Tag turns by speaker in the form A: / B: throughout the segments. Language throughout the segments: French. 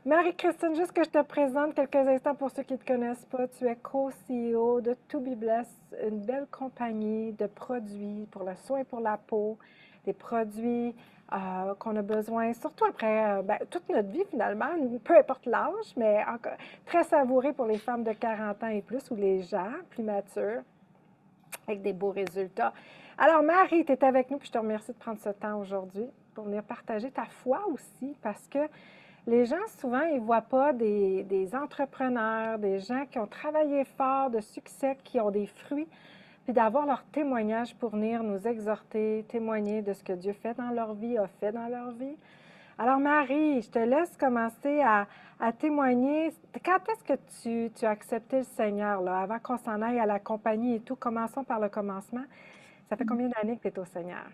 A: Marie-Christine, juste que je te présente quelques instants pour ceux qui ne te connaissent pas. Tu es co-CEO de To Be Blessed, une belle compagnie de produits pour le soin pour la peau, des produits qu'on a besoin, surtout après toute notre vie finalement, peu importe l'âge, mais encore, très savoureux pour les femmes de 40 ans et plus ou les gens plus matures avec des beaux résultats. Alors Marie, tu es avec nous, puis je te remercie de prendre ce temps aujourd'hui pour venir partager ta foi aussi, parce que les gens, souvent, ils ne voient pas des entrepreneurs, des gens qui ont travaillé fort, de succès, qui ont des fruits, puis d'avoir leur témoignage pour venir nous exhorter, témoigner de ce que Dieu fait dans leur vie, a fait dans leur vie. Alors, Marie, je te laisse commencer à témoigner. Quand est-ce que tu as accepté le Seigneur, là, avant qu'on s'en aille à la compagnie et tout? Commençons par le commencement. Ça fait combien d'années que tu es au Seigneur?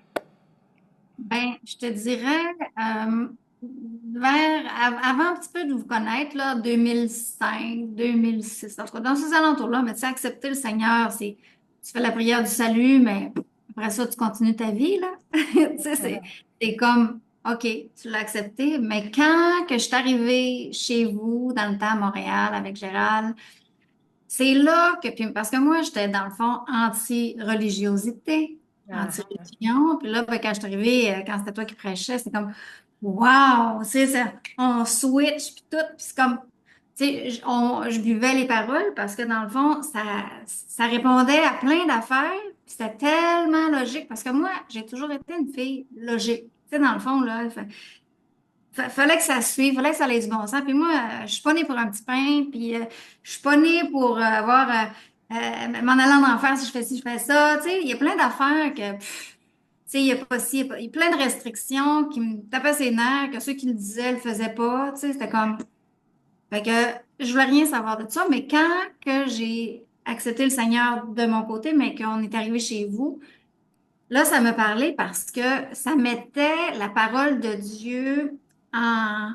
B: Je te dirais, avant un petit peu de vous connaître, là, 2005, 2006, en tout cas, dans ces alentours-là, mais tu sais, accepter le Seigneur, tu fais la prière du salut, mais après ça, tu continues ta vie, là. Tu sais, c'est comme, OK, tu l'as accepté, mais quand que je suis arrivée chez vous, dans le temps à Montréal, avec Gérald, c'est là que, puis parce que moi, j'étais dans le fond anti-religiosité,
A: Ah, ah.
B: anti-religion. Puis là, quand je suis arrivée, quand c'était toi qui prêchais, c'est comme, wow, tu sais, on switch, puis tout. Puis c'est comme, tu sais, je buvais les paroles parce que dans le fond, ça répondait à plein d'affaires. Puis c'était tellement logique parce que moi, j'ai toujours été une fille logique. Tu sais, dans le fond, là, fallait que ça suive, fallait que ça ait du bon sens. Puis moi, je suis pas née pour un petit pain, puis je suis pas née pour m'en aller en enfer si je fais ci, je fais ça. Tu sais, il y a plein d'affaires que, tu sais, il y a pas ci, il y a plein de restrictions qui me tapaient ses nerfs, que ceux qui le disaient le faisaient pas. Tu sais, c'était comme, fait que je voulais rien savoir de ça. Mais quand que j'ai accepté le Seigneur de mon côté, mais qu'on est arrivé chez vous, là, ça me parlait parce que ça mettait la parole de Dieu en,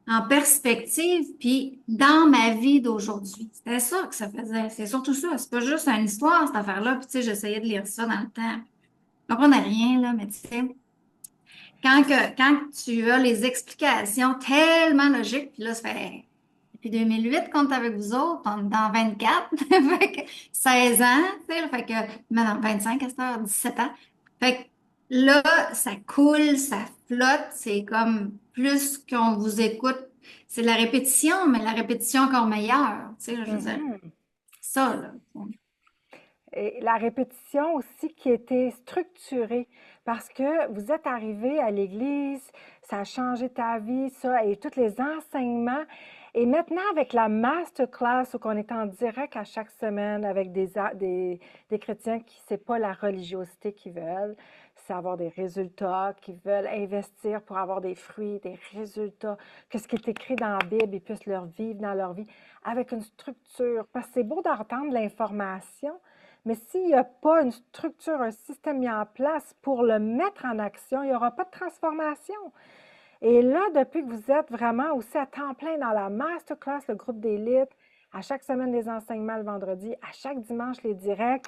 B: en perspective, puis dans ma vie d'aujourd'hui. C'était ça que ça faisait. C'est surtout ça. C'est pas juste une histoire, cette affaire-là. Puis, tu sais, j'essayais de lire ça dans le temps. Je comprenais rien, là, mais tu sais, quand tu as les explications tellement logiques, puis là, ça fait depuis 2008 qu'on est avec vous autres, on est dans 24, fait que 16 ans, tu sais, fait que maintenant 25 à cette heure, 17 ans. Fait que là, ça coule, ça flotte, c'est comme plus qu'on vous écoute, c'est la répétition, mais la répétition encore meilleure, tu sais, je veux dire,
A: Mhm.
B: ça, là.
A: Et la répétition aussi qui était structurée parce que vous êtes arrivé à l'église, ça a changé ta vie, ça, et tous les enseignements. Et maintenant, avec la masterclass, où on est en direct à chaque semaine avec des chrétiens qui, c'est pas la religiosité qu'ils veulent, c'est avoir des résultats, qui veulent investir pour avoir des fruits, des résultats, que ce qui est écrit dans la Bible, ils puissent le vivre dans leur vie avec une structure. Parce que c'est beau d'entendre l'information, mais s'il n'y a pas une structure, un système mis en place pour le mettre en action, il n'y aura pas de transformation. Et là, depuis que vous êtes vraiment aussi à temps plein dans la masterclass, le groupe d'élite, à chaque semaine les enseignements le vendredi, à chaque dimanche les directs,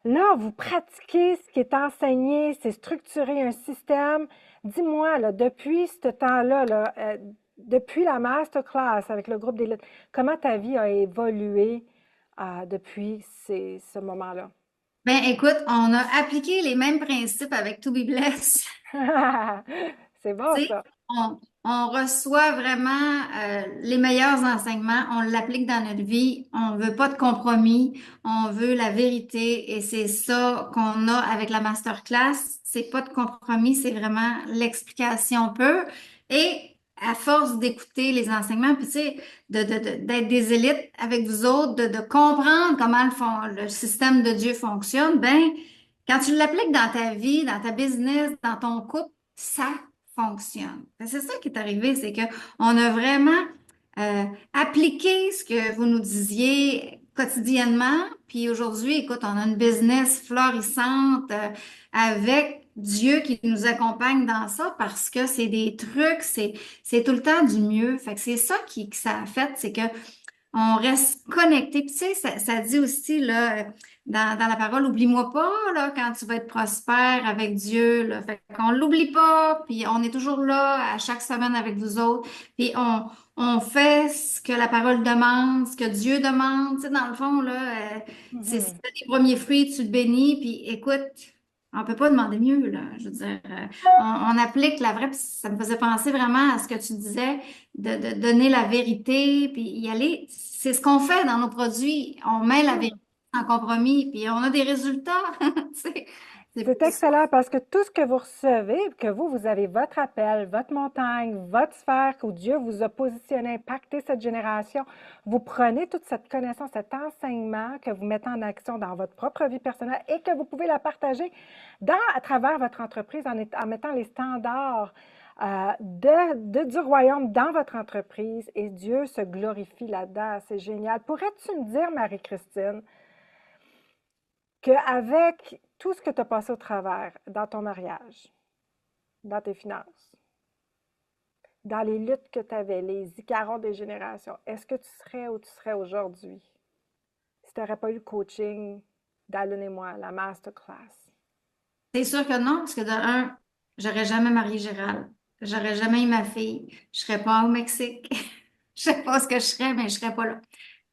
A: là, vous pratiquez ce qui est enseigné, c'est structurer un système. Dis-moi, là, depuis ce temps-là, là, depuis la masterclass avec le groupe d'élite, comment ta vie a évolué depuis ce moment-là?
B: Ben, écoute, on a appliqué les mêmes principes avec To Be Blessed.
A: C'est bon,
B: Tu sais,
A: ça.
B: on reçoit vraiment les meilleurs enseignements, on l'applique dans notre vie, on veut pas de compromis, on veut la vérité et c'est ça qu'on a avec la masterclass. C'est pas de compromis, c'est vraiment l'explication pure. Et à force d'écouter les enseignements, puis tu sais, d'être des élites avec vous autres, de comprendre comment le système de Dieu fonctionne, ben, quand tu l'appliques dans ta vie, dans ta business, dans ton couple, ça fonctionne. C'est ça qui est arrivé, c'est que on a vraiment appliqué ce que vous nous disiez quotidiennement. Puis aujourd'hui, écoute, on a une business florissante avec Dieu qui nous accompagne dans ça parce que c'est des trucs, c'est tout le temps du mieux. Fait que c'est ça que ça a fait, c'est que on reste connecté. Puis, tu sais, ça dit aussi là, dans la parole, oublie-moi pas là, quand tu vas être prospère avec Dieu. Là. Fait qu'on l'oublie pas, puis on est toujours là à chaque semaine avec vous autres. Puis on fait ce que la parole demande, ce que Dieu demande. Tu sais, dans le fond, là, si
A: Mhm.
B: tu as les premiers fruits, tu le bénis, puis écoute, on peut pas demander mieux, là. Je veux dire, on applique la vraie, puis ça me faisait penser vraiment à ce que tu disais, de donner la vérité, puis y aller. C'est ce qu'on fait dans nos produits. On met la vérité en compromis, puis on a des résultats. Tu sais, c'est
A: C'est
B: plus ça.
A: excellent parce que tout ce que vous recevez, que vous avez votre appel, votre montagne, votre sphère, où Dieu vous a positionné, impacté cette génération, vous prenez toute cette connaissance, cet enseignement que vous mettez en action dans votre propre vie personnelle et que vous pouvez la partager à travers votre entreprise en mettant les standards du royaume dans votre entreprise et Dieu se glorifie là-dedans. C'est génial. Pourrais-tu me dire, Marie-Christine, qu'avec tout ce que tu as passé au travers dans ton mariage, dans tes finances, dans les luttes que tu avais, les icarons des générations, est-ce que tu serais où tu serais aujourd'hui si tu n'aurais pas eu le coaching d'Alun et moi, la masterclass?
B: C'est sûr que non, parce que de un, j'aurais jamais marié Gérald. J'aurais jamais eu ma fille. Je serais pas au Mexique. Je sais pas ce que je serais, mais je serais pas là.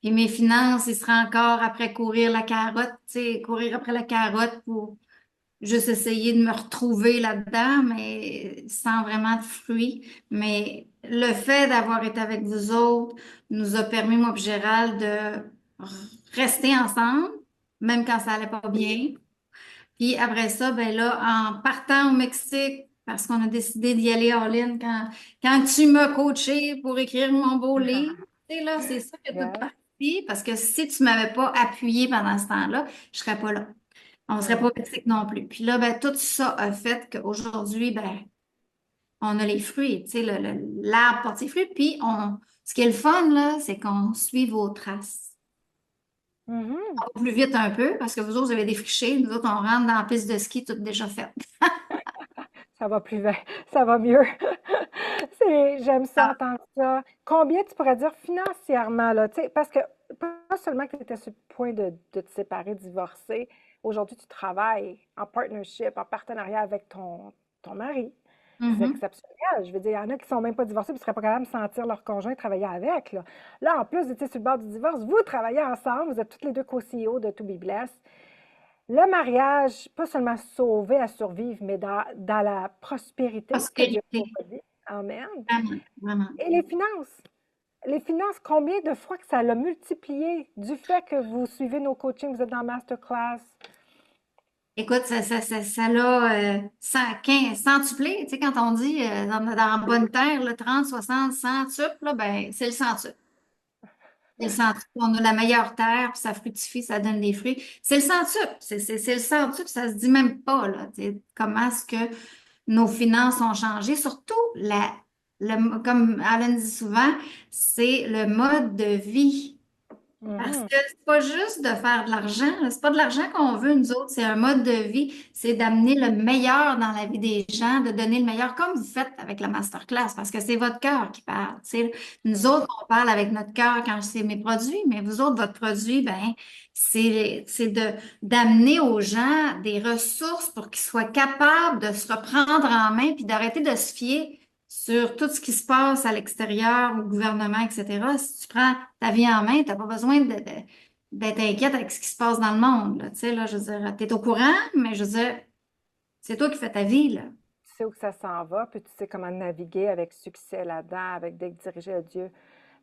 B: Puis mes finances, ils seraient encore après courir la carotte, tu sais, courir après la carotte pour juste essayer de me retrouver là-dedans, mais sans vraiment de fruits. Mais le fait d'avoir été avec vous autres nous a permis, moi et Gérald, de rester ensemble, même quand ça allait pas bien. Puis après ça, ben là, en partant au Mexique, parce qu'on a décidé d'y aller all-in quand tu m'as coaché pour écrire mon beau livre, tu sais, là, c'est ça que tout
A: Yes.
B: parti, parce que si tu m'avais pas appuyé pendant ce temps-là, je serais pas là. On serait pas au
A: Mhm.
B: Mexique non plus. Puis là, ben, tout ça a fait qu'aujourd'hui, ben, on a les fruits, tu sais, l'arbre porte ses fruits, puis ce qui est le fun, là, c'est qu'on suit vos traces.
A: Mhm.
B: On va plus vite un peu, parce que vous autres, vous avez défriché, nous autres, on rentre dans la piste de ski toute déjà faite.
A: Ça va plus vite, ça va mieux. J'aime ça, entendre ça. Combien tu pourrais dire financièrement, là, tu sais, parce que pas seulement que tu étais sur le point de te séparer, de divorcer, aujourd'hui tu travailles en partnership, en partenariat avec ton mari. C'est
B: Mhm.
A: exceptionnel. Je veux dire, il y en a qui sont même pas divorcés et ne seraient pas capables de sentir leur conjoint travailler avec. Là, en plus, vous étiez sur le bord du divorce, vous travaillez ensemble, vous êtes toutes les deux co-CEO de To Be Blessed. Le mariage, pas seulement sauver à survivre, mais dans la prospérité que Dieu a pour
B: Prospérité.
A: votre vie. Amen.
B: Vraiment, vraiment.
A: Et les finances. Les finances, combien de fois que ça l'a multiplié du fait que vous suivez nos coachings, vous êtes dans Masterclass?
B: Écoute, ça l'a centuplé. Tu sais, quand on dit dans la bonne terre, le 30, 60, 100 là, ben, c'est le centuple. C'est le centuple. On a la meilleure terre, puis ça fructifie, ça donne des fruits. C'est le centuple. C'est le centuple, ça se dit même pas, là. Tu sais, comment est-ce que nos finances ont changé? Surtout, comme Alan dit souvent, c'est le mode de vie. Parce
A: Mhm.
B: que c'est pas juste de faire de l'argent, là. C'est pas de l'argent qu'on veut, nous autres, c'est un mode de vie, c'est d'amener le meilleur dans la vie des gens, de donner le meilleur, comme vous faites avec la masterclass, parce que c'est votre cœur qui parle. Tu sais. Nous autres, on parle avec notre cœur quand c'est mes produits, mais vous autres, votre produit, ben, c'est d'amener aux gens des ressources pour qu'ils soient capables de se reprendre en main puis d'arrêter de se fier sur tout ce qui se passe à l'extérieur, au gouvernement, etc. Si tu prends ta vie en main, tu n'as pas besoin d'être inquiète avec ce qui se passe dans le monde. Là. Tu sais, là, je veux dire, tu es au courant, mais je veux dire, c'est toi qui fais ta vie, là.
A: Tu sais où que ça s'en va, puis tu sais comment naviguer avec succès là-dedans, avec d'être dirigé à Dieu.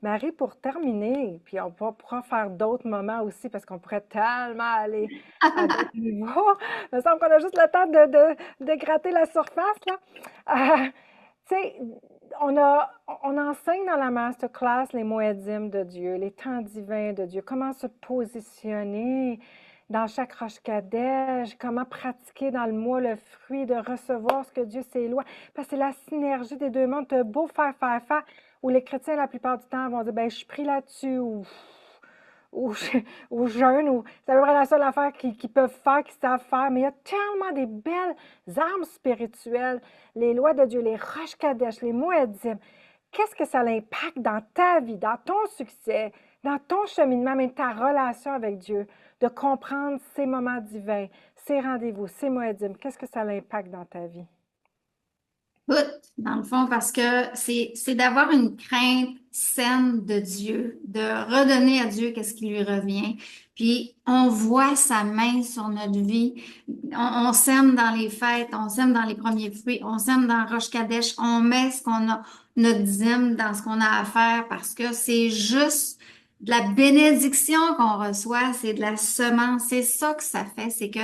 A: Marie, pour terminer, puis pourra faire d'autres moments aussi, parce qu'on pourrait tellement aller à d'autres niveaux. Il me semble qu'on a juste le temps de gratter la surface, là. Tu sais, on enseigne dans la masterclass les moedims de Dieu, les temps divins de Dieu, comment se positionner dans chaque roche Kadèche, comment pratiquer dans le moi le fruit de recevoir ce que Dieu s'est loin. Parce que c'est la synergie des deux mondes. Tu as beau faire, où les chrétiens, la plupart du temps, vont dire, ben, je suis pris là-dessus, ou, ou jeûne, ou c'est à peu près la seule affaire qu'ils peuvent faire, qu'ils savent faire. Mais il y a tellement des belles armes spirituelles, les lois de Dieu, les roches Kadesh, les Moedim. Qu'est-ce que ça l'impacte dans ta vie, dans ton succès, dans ton cheminement, mais ta relation avec Dieu, de comprendre ces moments divins, ces rendez-vous, ces Moedim? Qu'est-ce que ça l'impacte dans ta vie?
B: Tout, dans le fond, parce que c'est d'avoir une crainte saine de Dieu, de redonner à Dieu qu'est-ce qui lui revient. Puis on voit sa main sur notre vie. On sème dans les fêtes, on sème dans les premiers fruits, on sème dans Rosh Kadesh, on met ce qu'on a, notre dîme dans ce qu'on a à faire parce que c'est juste de la bénédiction qu'on reçoit, c'est de la semence. C'est ça que ça fait, c'est que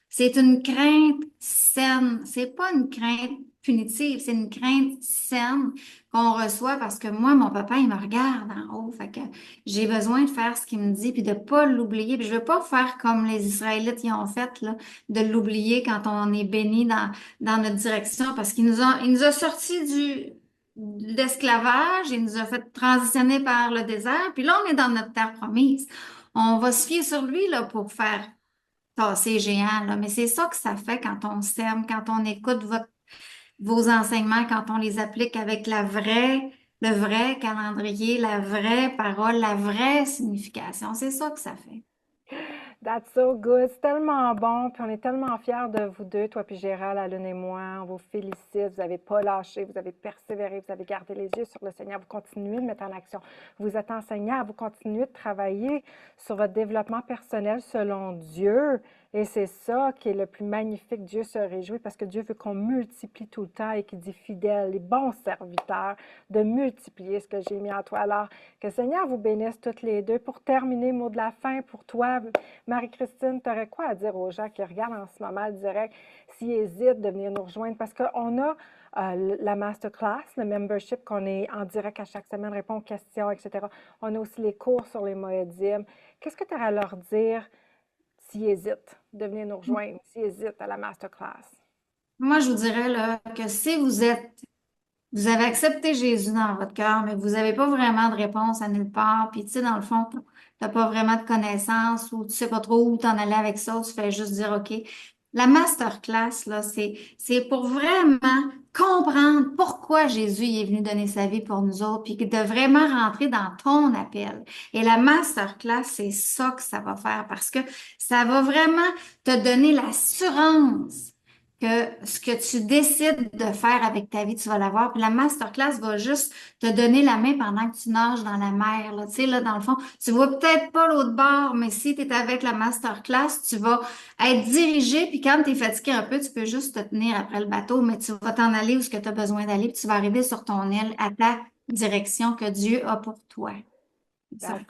B: c'est une crainte saine. C'est pas une crainte punitive, c'est une crainte saine qu'on reçoit parce que moi, mon papa, il me regarde en haut. Fait que j'ai besoin de faire ce qu'il me dit puis de pas l'oublier. Puis je veux pas faire comme les Israélites y ont fait, là, de l'oublier quand on est béni dans notre direction parce il nous a sortis de l'esclavage, il nous a fait transitionner par le désert. Puis là, on est dans notre terre promise. On va se fier sur lui, là, pour faire tasser géant, là. Mais c'est ça que ça fait quand on s'aime, quand on écoute vos enseignements, quand on les applique avec le vrai calendrier, la vraie parole, la vraie signification. C'est ça que ça fait.
A: That's so good. C'est tellement bon. Puis on est tellement fiers de vous deux, toi puis Gérald, Alun et moi. On vous félicite. Vous n'avez pas lâché, vous avez persévéré, vous avez gardé les yeux sur le Seigneur. Vous continuez de mettre en action. Vous êtes enseignant, vous continuez de travailler sur votre développement personnel selon Dieu. Et c'est ça qui est le plus magnifique. Dieu se réjouit parce que Dieu veut qu'on multiplie tout le temps et qu'il dit fidèles, les bons serviteurs, de multiplier ce que j'ai mis en toi. Alors, que le Seigneur vous bénisse toutes les deux. Pour terminer, mot de la fin pour toi, Marie-Christine, tu aurais quoi à dire aux gens qui regardent en ce moment le direct, s'ils hésitent de venir nous rejoindre? Parce qu'on a la masterclass, le membership, qu'on est en direct à chaque semaine, répond aux questions, etc. On a aussi les cours sur les moedims. Qu'est-ce que tu aurais à leur dire s'ils hésitent de venir nous rejoindre, s'ils hésitent à la masterclass?
B: Moi, je vous dirais là, que si vous avez accepté Jésus dans votre cœur, mais vous n'avez pas vraiment de réponse à nulle part, puis tu sais, dans le fond, tu n'as pas vraiment de connaissances ou tu sais pas trop où t'en aller avec ça, tu fais juste dire OK. La masterclass, là, c'est pour vraiment comprendre pourquoi Jésus est venu donner sa vie pour nous autres, puis de vraiment rentrer dans ton appel. Et la masterclass, c'est ça que ça va faire parce que ça va vraiment te donner l'assurance que ce que tu décides de faire avec ta vie, tu vas l'avoir. Puis la masterclass va juste te donner la main pendant que tu nages dans la mer. Là. Tu sais, là, dans le fond, tu vois peut-être pas l'autre bord, mais si tu es avec la masterclass, tu vas être dirigé. Puis quand tu es fatigué un peu, tu peux juste te tenir après le bateau, mais tu vas t'en aller où ce que tu as besoin d'aller, puis tu vas arriver sur ton île à ta direction que Dieu a pour toi. Ça.
A: That's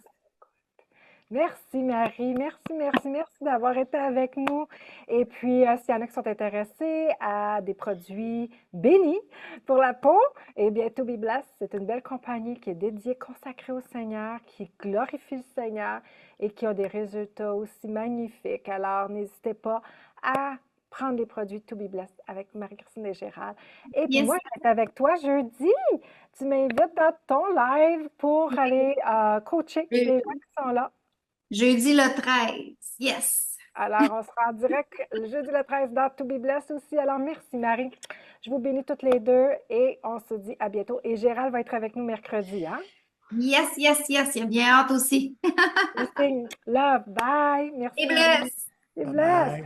A: Merci Marie, merci d'avoir été avec nous. Et puis, s'il y en a qui sont intéressés à des produits bénis pour la peau, eh bien, To Be Blessed, c'est une belle compagnie qui est dédiée, consacrée au Seigneur, qui glorifie le Seigneur et qui a des résultats aussi magnifiques. Alors, n'hésitez pas à prendre les produits To Be Blessed avec Marie-Christine et Gérald. Et puis
B: Yes.
A: moi, je vais être avec toi jeudi. Tu m'invites dans ton live pour aller coacher les gens qui sont là.
B: Jeudi le 13. Yes.
A: Alors, on sera en direct le jeudi le 13 dans To Be Blessed aussi. Alors, merci Marie. Je vous bénis toutes les deux et on se dit à bientôt. Et Gérald va être avec nous mercredi, hein?
B: Yes, yes, yes. Il a bien hâte aussi.
A: Love, bye. Merci
B: Et
A: Marie.
B: bless.
A: Et
C: Bye
A: bless.
C: bye.